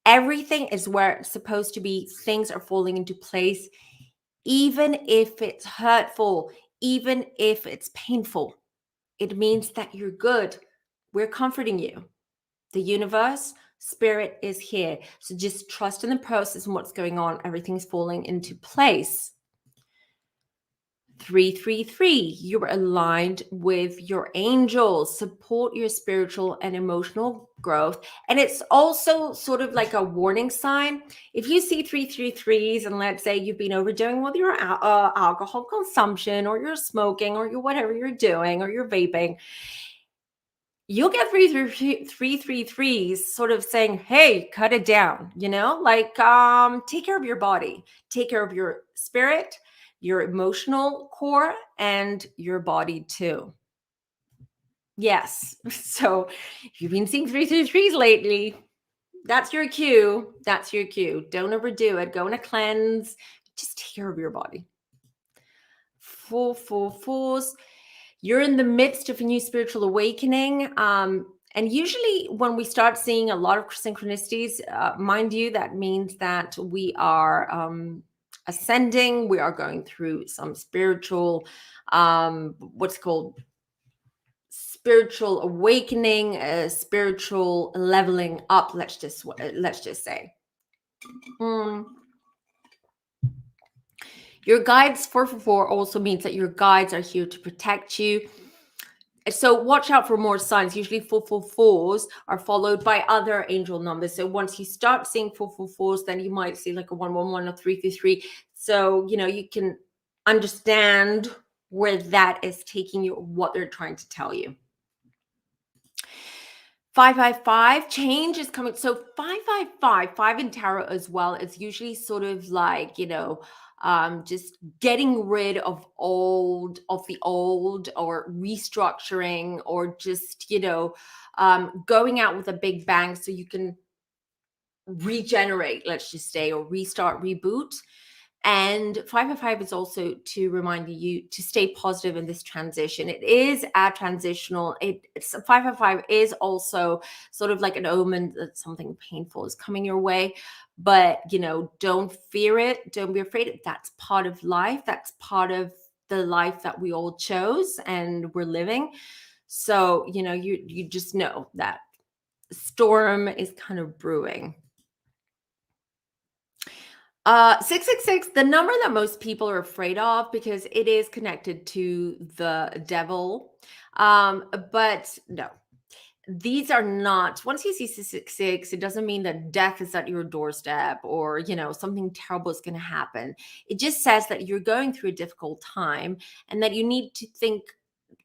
Everything is where it's supposed to be. Things are falling into place, even if it's hurtful, even if it's painful. It means that you're good. We're comforting you. The universe, spirit is here. So just trust in the process and what's going on. Everything's falling into place. 333, you're aligned with your angels. Support your spiritual and emotional growth. And it's also sort of like a warning sign. If you see 333s and let's say you've been overdoing with your alcohol consumption or you're smoking or you're whatever you're doing or you're vaping, you'll get 333s sort of saying, hey, cut it down, take care of your body, take care of your spirit, your emotional core, and your body too. Yes. So if you've been seeing 333s lately, that's your cue. That's your cue. Don't overdo it. Go on a cleanse. Just take care of your body. 444s. You're in the midst of a new spiritual awakening. And usually when we start seeing a lot of synchronicities, mind you, that means that we are ascending. We are going through some spiritual, what's called spiritual awakening, spiritual leveling up. Let's just say. Your guides, 444, also means that your guides are here to protect you. So watch out for more signs. Usually 444s are followed by other angel numbers. So once you start seeing 444s, then you might see like a 111 or 333. So, you can understand where that is taking you, what they're trying to tell you. 555, change is coming. So 555, 5 in tarot as well, is usually sort of like, just getting rid of the old or restructuring or just, going out with a big bang so you can regenerate, let's just say, or restart, reboot. And 555 is also to remind you to stay positive in this transition. It is a transitional. It's 555 is also sort of like an omen that something painful is coming your way. But don't fear it. Don't be afraid. That's part of life. That's part of the life that we all chose and we're living. So you just know that storm is kind of brewing. 666, the number that most people are afraid of because it is connected to the devil. But no, these are not, once you see 666, it doesn't mean that death is at your doorstep or, something terrible is going to happen. It just says that you're going through a difficult time and that you need to think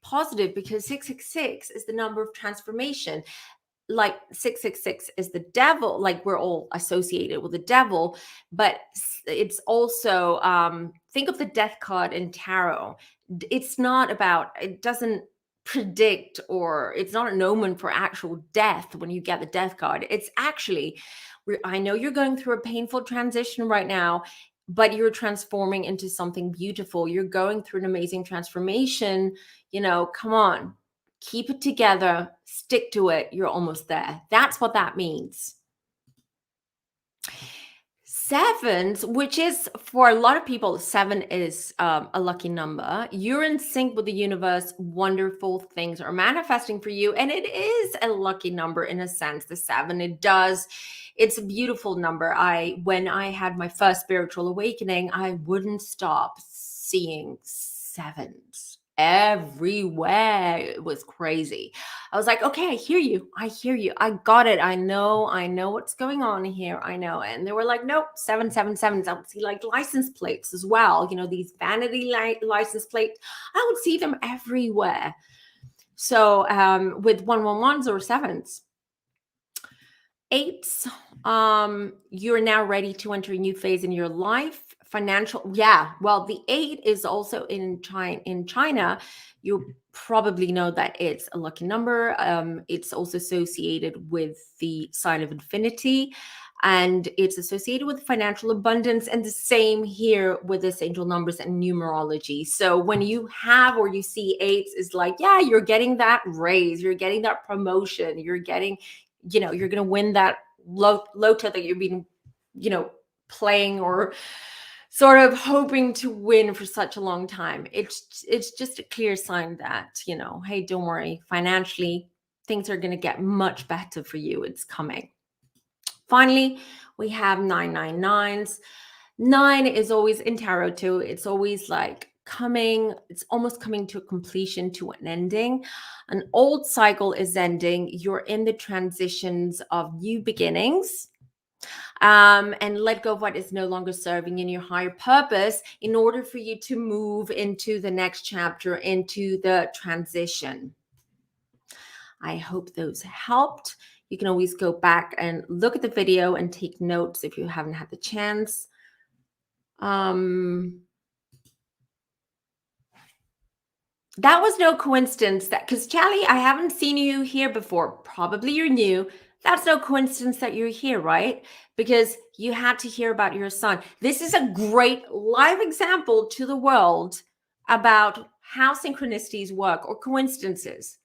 positive because 666 is the number of transformation. Like 666 is the devil, like we're all associated with the devil, but it's also think of the death card in tarot. It's not about, it doesn't predict, or it's not an omen for actual death when you get the death card. It's actually, I know you're going through a painful transition right now, but you're transforming into something beautiful. You're going through an amazing transformation. Come on, keep it together, stick to it. You're almost there. That's what that means. Sevens, which is for a lot of people, 7 is a lucky number. You're in sync with the universe. Wonderful things are manifesting for you. And it is a lucky number in a sense, the 7. It's a beautiful number. When I had my first spiritual awakening, I wouldn't stop seeing 7s everywhere. It was crazy. I was like, okay, I hear you. I got it. I know what's going on here. I know. And they were like, nope, 777s. I would see like license plates as well. These vanity license plates. I would see them everywhere. So with 111s or 7s. 8s, you're now ready to enter a new phase in your life. Financial, yeah. Well, the 8 is also in China. You probably know that it's a lucky number. It's also associated with the sign of infinity, and it's associated with financial abundance. And the same here with this angel numbers and numerology. So when you have or you see 8s, is like, yeah, you're getting that raise, you're getting that promotion, you're getting, you're going to win that lotto that you've been, playing or sort of hoping to win for such a long time. It's just a clear sign that, hey, don't worry, financially, things are going to get much better for you. It's coming. Finally, we have 999s. 9 is always in tarot too. It's always like it's almost coming to a completion, to an ending. An old cycle is ending. You're in the transitions of new beginnings. And let go of what is no longer serving in your higher purpose in order for you to move into the next chapter, into the transition. I hope those helped. You can always go back and look at the video and take notes if you haven't had the chance. That was no coincidence because Charlie, I haven't seen you here before. Probably you're new. That's no coincidence that you're here, right? Because you had to hear about your son. This is a great live example to the world about how synchronicities work or coincidences.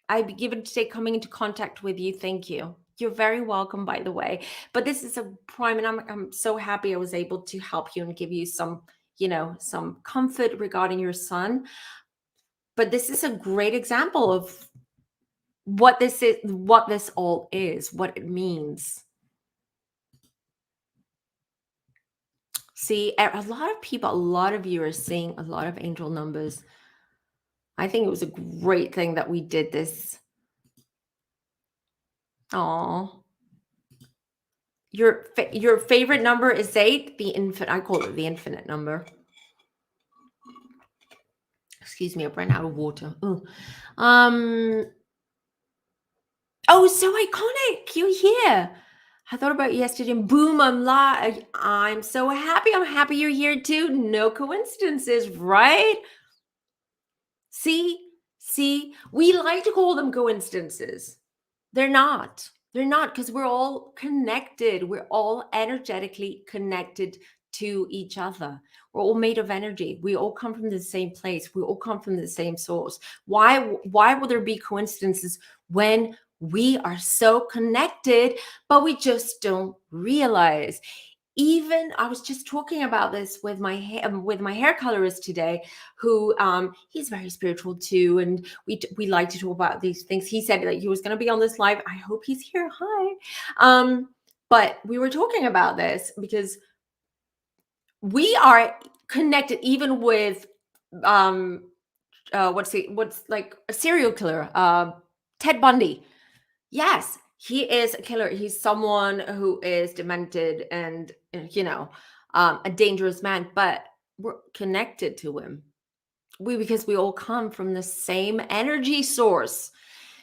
I'd be given today coming into contact with you. Thank you. You're very welcome, by the way. But this is a prime, and I'm so happy I was able to help you and give you some, some comfort regarding your son. But this is a great example of what this is, what this all is, what it means. See, a lot of you are seeing a lot of angel numbers. I think it was a great thing that we did this. Oh, your favorite number is 8, the infinite. I call it the infinite number. Excuse me, I've run out of water. Oh, so iconic. You're here. I thought about you yesterday and boom, I'm live. I'm so happy. I'm happy you're here too. No coincidences, right? See, we like to call them coincidences. They're not. They're not, because we're all connected. We're all energetically connected to each other. We're all made of energy. We all come from the same place. We all come from the same source. Why would there be coincidences when we are so connected, but we just don't realize? Even I was just talking about this with my hair colorist today, who he's very spiritual too, and we like to talk about these things. He said that he was going to be on this live. I hope he's here. Hi. But we were talking about this because we are connected even with what's like a serial killer, Ted Bundy. Yes, he is a killer. He's someone who is demented and, a dangerous man, but we're connected to him. Because we all come from the same energy source.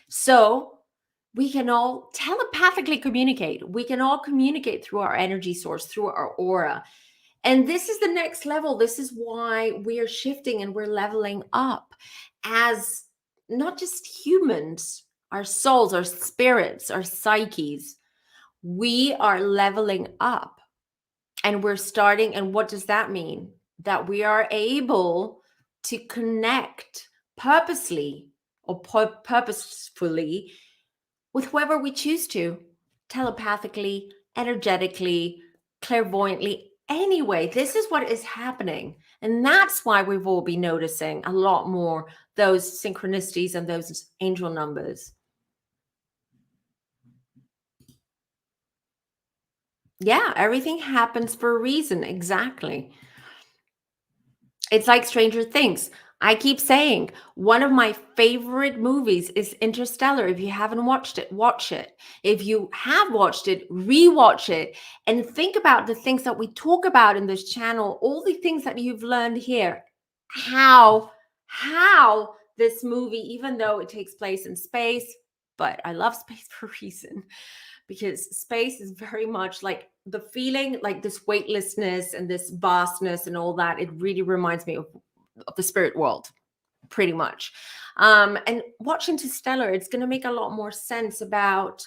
So we can all telepathically communicate. We can all communicate through our energy source, through our aura. And this is the next level. This is why we are shifting and we're leveling up as not just humans, our souls, our spirits, our psyches. We are leveling up and we're starting. And what does that mean? That we are able to connect purposely or purposefully with whoever we choose to, telepathically, energetically, clairvoyantly. Anyway, this is what is happening. And that's why we've all been noticing a lot more those synchronicities and those angel numbers. Yeah, everything happens for a reason. Exactly. It's like Stranger Things. I keep saying one of my favorite movies is Interstellar. If you haven't watched it, watch it. If you have watched it, rewatch it and think about the things that we talk about in this channel, all the things that you've learned here. How this movie, even though it takes place in space, but I love space for a reason, because space is very much like the feeling, like this weightlessness and this vastness and all that. It really reminds me of the spirit world, pretty much. And watching Interstellar, it's going to make a lot more sense about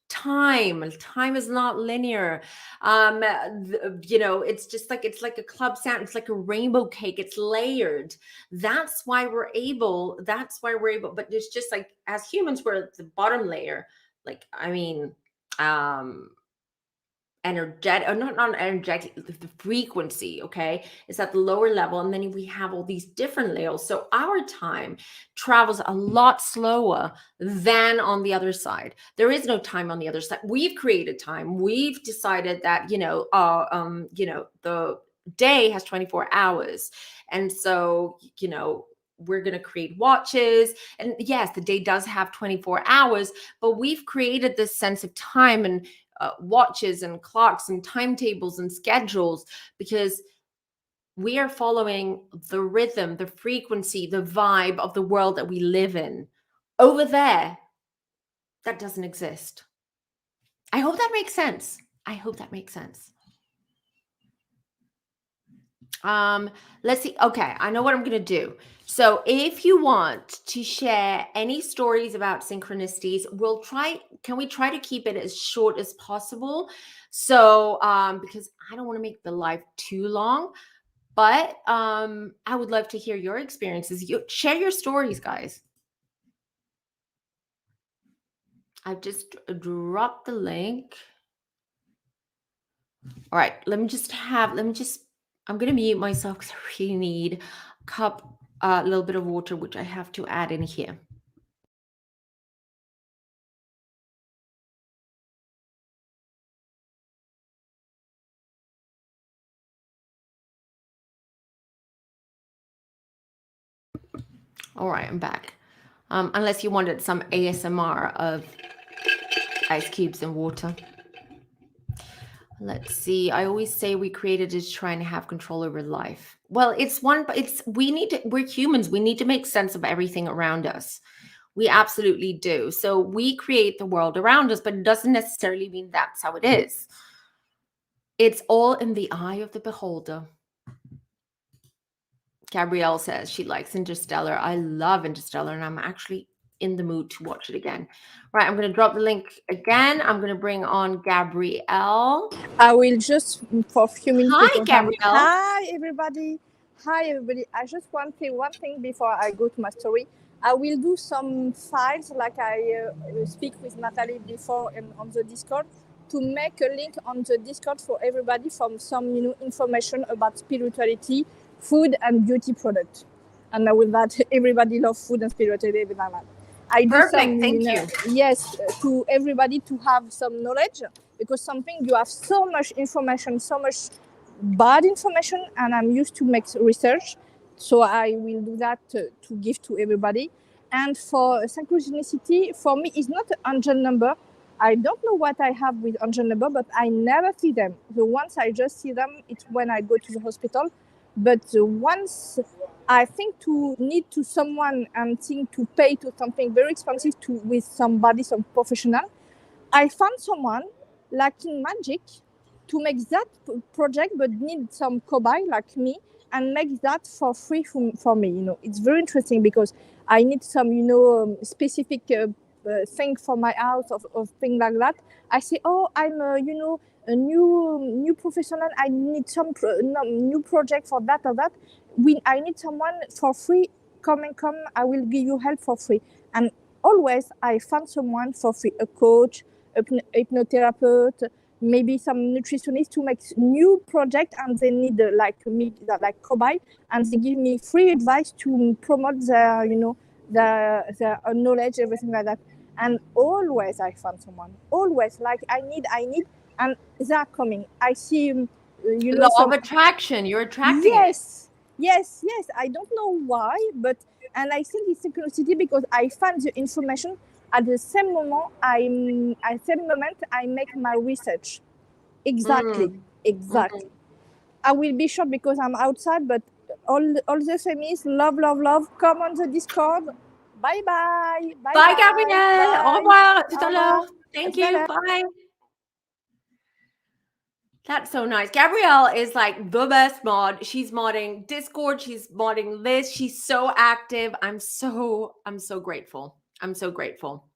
time. Time is not linear. It's just like, it's like a club sound. It's like a rainbow cake. It's layered. That's why we're able, but it's just like, as humans, we're at the bottom layer. Like, I mean, energetic, or not energetic, the frequency, okay, is at the lower level, and then we have all these different layers. So our time travels a lot slower than on the other side. There is no time on the other side. We've created time. We've decided that the day has 24 hours, and so we're going to create watches. And yes, the day does have 24 hours, but we've created this sense of time and watches and clocks and timetables and schedules, because we are following the rhythm, the frequency, the vibe of the world that we live in. Over there, that doesn't exist. I hope that makes sense. Let's see. Okay, I know what I'm going to do. So if you want to share any stories about synchronicities, can we try to keep it as short as possible? So, because I don't want to make the live too long, but I would love to hear your experiences. Share your stories, guys. I've just dropped the link. All right, I'm going to mute myself because I really need a little bit of water, which I have to add in here. All right, I'm back. Unless you wanted some ASMR of ice cubes and water. Let's see. I always say we created to try and have control over life. Well, we're humans. We need to make sense of everything around us. We absolutely do. So we create the world around us, but it doesn't necessarily mean that's how it is. It's all in the eye of the beholder. Gabrielle says she likes Interstellar. I love Interstellar, and I'm actually in the mood to watch it again. Right, I'm going to drop the link again. I'm going to bring on Gabrielle. I will just, for a few minutes. Hi, Gabrielle. Hi, everybody. I just want to say one thing before I go to my story. I will do some files like I speak with Natalie before on the Discord to make a link on the Discord for everybody from some, information about spirituality, food, and beauty products. And with that, everybody loves food and spirituality. With that, I do Perfect. some, Thank you. yes, to everybody to have some knowledge, because something you have so much information, so much bad information, and I'm used to make research, so I will do that to give to everybody. And for synchronicity, for me, it's not an angel number. I don't know what I have with angel number, but I never see them. The ones I just see them, it's when I go to the hospital. But the ones I think to need to someone and think to pay to something very expensive to with somebody, some professional, I found someone like in magic to make that project, but need some cobaye like me and make that for free for me. It's very interesting because I need some, specific thing for my house of thing like that. I say, oh, I'm, a new professional. I need some new project for that or that. I need someone for free. Come. I will give you help for free. And always I found someone for free, a coach, a hypnotherapist, maybe some nutritionist to make new project, and they need like me, like cobaye, and they give me free advice to promote their, their knowledge, everything like that. And always I found someone, always like I need, and they are coming. I see, Law of some. attraction. You're attracting it. Yes. I don't know why, but and I think it's synchronicity because I find the information at the same moment. I make my research. Exactly. Mm. I will be short because I'm outside, but all the semis, love. Come on the Discord. Bye. Bye, Gabrielle. Au revoir. À tout Au à revoir. l'heure. À Thank tout à you. l'heure. Bye. That's so nice. Gabrielle is like the best mod. She's modding Discord. She's modding this. She's so active. I'm so grateful. I'm so grateful.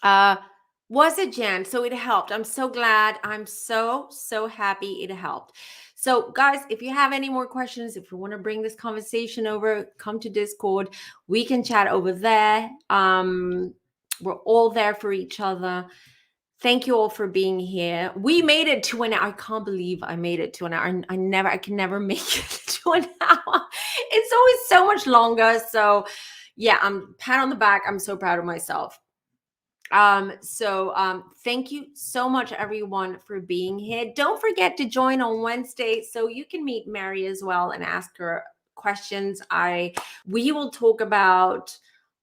Was it Jan? So it helped. I'm so glad. I'm so happy it helped. So guys, if you have any more questions, if you want to bring this conversation over, come to Discord. We can chat over there. We're all there for each other. Thank you all for being here. We made it to an hour. I can't believe I made it to an hour. I can never make it to an hour. It's always so much longer. So yeah, I'm pat on the back. I'm so proud of myself. Thank you so much everyone for being here. Don't forget to join on Wednesday so you can meet Mary as well and ask her questions. We will talk about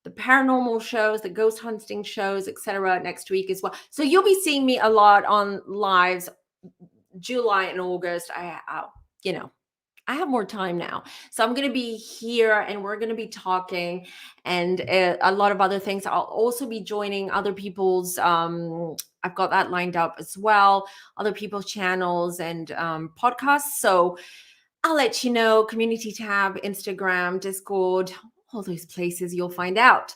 the paranormal shows, the ghost hunting shows, etc. next week as well. So you'll be seeing me a lot on lives July and August. I have more time now. So I'm going to be here and we're going to be talking and a lot of other things. I'll also be joining other people's, I've got that lined up as well, other people's channels and podcasts. So I'll let you know, community tab, Instagram, Discord, all those places you'll find out.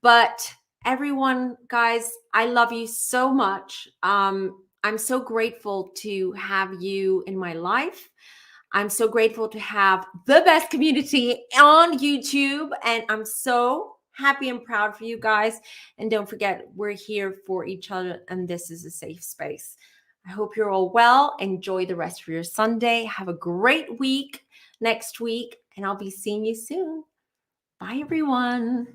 But everyone, guys, I love you so much. I'm so grateful to have you in my life. I'm so grateful to have the best community on YouTube, and I'm so happy and proud for you guys. And don't forget, we're here for each other, and this is a safe space. I hope you're all well. Enjoy the rest of your Sunday. Have a great week next week, and I'll be seeing you soon. Bye, everyone.